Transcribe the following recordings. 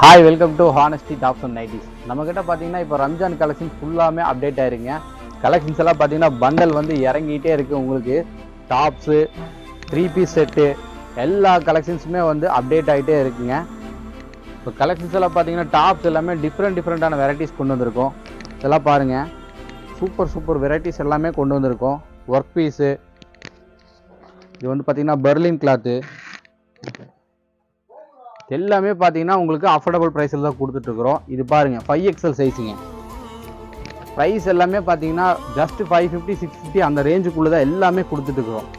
Hi welcome to honesty tops and nighties. நம்மக்கிட்ட பார்த்தீங்கன்னா இப்போ ரம்ஜான் கலெக்ஷன்ஸ் ஃபுல்லாமே அப்டேட் ஆயிருங்க. கலெக்ஷன்ஸ் எல்லாம் பார்த்தீங்கன்னா பண்டல் வந்து இறங்கிட்டே இருக்குது. உங்களுக்கு டாப்ஸு 3 பீஸ் செட்டு எல்லா கலெக்ஷன்ஸுமே வந்து அப்டேட் ஆகிட்டே இருக்குங்க. இப்போ கலெக்ஷன்ஸ் எல்லாம் பார்த்தீங்கன்னா டாப்ஸ் எல்லாமே டிஃப்ரெண்ட்டான வெரைட்டிஸ் கொண்டு வந்திருக்கோம். இதெல்லாம் பாருங்கள், சூப்பர் வெரைட்டிஸ் எல்லாமே கொண்டு வந்திருக்கோம். ஒர்க் பீஸு, இது வந்து பார்த்தீங்கன்னா பெர்லின் கிளாத்து, எல்லாமே பார்த்தீங்கன்னா உங்களுக்கு அஃபோர்டபுள் ப்ரைஸில் தான் கொடுத்துட்ருக்குறோம். இது பாருங்கள் 5XL சைஸுங்க. ப்ரைஸ் எல்லாமே பார்த்தீங்கன்னா ஜஸ்ட் 550 650 அந்த ரேஞ்சுக்குள்ளே தான் எல்லாமே கொடுத்துட்ருக்குறோம்.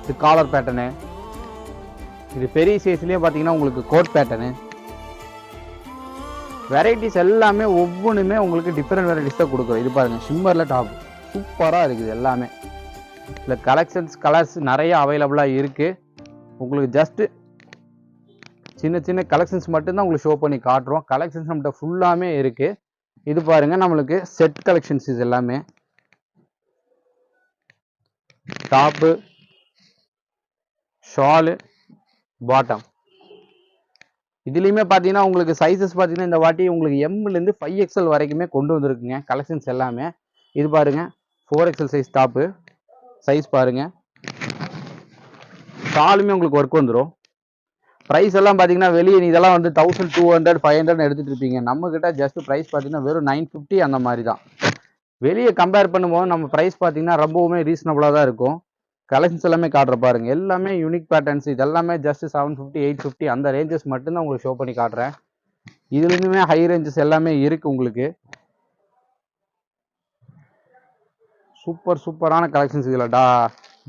இது காலர் பேட்டர்னு, இது பெரிய சைஸ்லேயே பார்த்தீங்கன்னா உங்களுக்கு கோட் பேட்டர்னு, வெரைட்டிஸ் எல்லாமே ஒவ்வொன்றுமே உங்களுக்கு டிஃப்ரெண்ட் வெரைட்டிஸ் தான் கொடுக்குறோம். இது பாருங்கள் ஷிம்மரில் டாப் சூப்பராக இருக்குது. எல்லாமே இல்லை கலர்ஸ் நிறைய அவைலபிளாக இருக்குது. உங்களுக்கு ஜஸ்ட்டு சின்ன கலெக்ஷன்ஸ் மட்டும்தான் உங்களுக்கு ஷோ பண்ணி காட்டுறோம். கலெக்ஷன்ஸ் நம்மகிட்ட ஃபுல்லாமே இருக்குது. இது பாருங்கள், நம்மளுக்கு செட் கலெக்ஷன்ஸ். இது எல்லாமே டாப்பு, ஷாலு, பாட்டம். இதுலேயுமே பார்த்தீங்கன்னா உங்களுக்கு சைஸஸ் பார்த்தீங்கன்னா இந்த வாட்டி உங்களுக்கு எம்லேருந்து 5XL வரைக்குமே கொண்டு வந்திருக்குங்க கலெக்ஷன்ஸ் எல்லாமே. இது பாருங்கள் 4XL சைஸ் டாப்பு சைஸ் பாருங்கள். ஷாலுமே உங்களுக்கு ஒர்க் வந்துடும். ப்ரைஸ் எல்லாம் பார்த்தீங்கன்னா வெளியே இதெல்லாம் வந்து 1200 500 எடுத்துகிட்டு இருப்பீங்க. நம்மக்கிட்ட ஜஸ்ட் ப்ரைஸ் பார்த்தீங்கன்னா வெறும் 950 அந்த மாதிரி தான். வெளியே கம்பேர் பண்ணும்போது நம்ம ப்ரைஸ் பார்த்தீங்கன்னா ரொம்பவுமே ரீசனபுளாக தான் இருக்கும். கலெக்ஷன்ஸ் எல்லாமே காட்டுற பாருங்கள், எல்லாமே யூனிக் பேட்டர்ன்ஸ். இது எல்லாமே ஜஸ்ட் 750 850 அந்த ரேஞ்சஸ் மட்டும்தான் உங்களுக்கு ஷோ பண்ணி காட்டுறேன். இதுலேருந்துமே ஹை ரேஞ்சஸ் எல்லாமே இருக்குது உங்களுக்கு. சூப்பரான கலெக்ஷன்ஸ். இதில்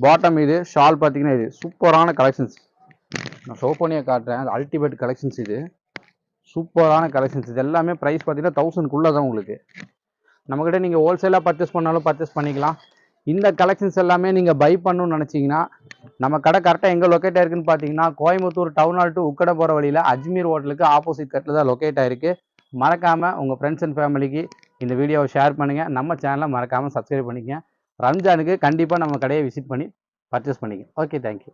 பாட்டம், இது ஷால் பார்த்தீங்கன்னா இது சூப்பரான கலெக்ஷன்ஸ். நான் ஷோ பண்ணியே காட்டுறேன். அது அல்டிமேட் கலெக்ஷன்ஸ். இது சூப்பரான கலெக்ஷன்ஸ். இது எல்லாமே ப்ரைஸ் பார்த்தீங்கன்னா 1000க்குள்ளே தான் உங்களுக்கு. நம்மக்கிட்ட நீங்கள் ஹோல்சேலாக பர்ச்சேஸ் பண்ணாலும் பர்ச்சேஸ் பண்ணிக்கலாம். இந்த கலெக்ஷன்ஸ் எல்லாமே நீங்கள் பை பண்ணணும்னு நினச்சிங்கன்னா நம்ம கடை கரெக்டாக எங்கே லொக்கேட் ஆயிருக்குன்னு பார்த்தீங்கன்னா Coimbatore town hall to Ukkadai போகிற வழியில் அஜ்மீர் ஹோட்டலுக்கு ஆப்போசிட் கட்டில் தான் லொக்கேட் ஆயிருக்கு. மறக்காமல் உங்கள் ஃப்ரெண்ட்ஸ் அண்ட் ஃபேமிலிக்கு இந்த வீடியோவை ஷேர் பண்ணுங்கள். நம்ம சேனலை மறக்காமல் சப்ஸ்கிரைப் பண்ணிக்கங்க. ரம்ஜானுக்கு கண்டிப்பாக நம்ம கடையை விசிட் பண்ணி பர்ச்சேஸ் பண்ணிக்கங்க. Okay, thank you.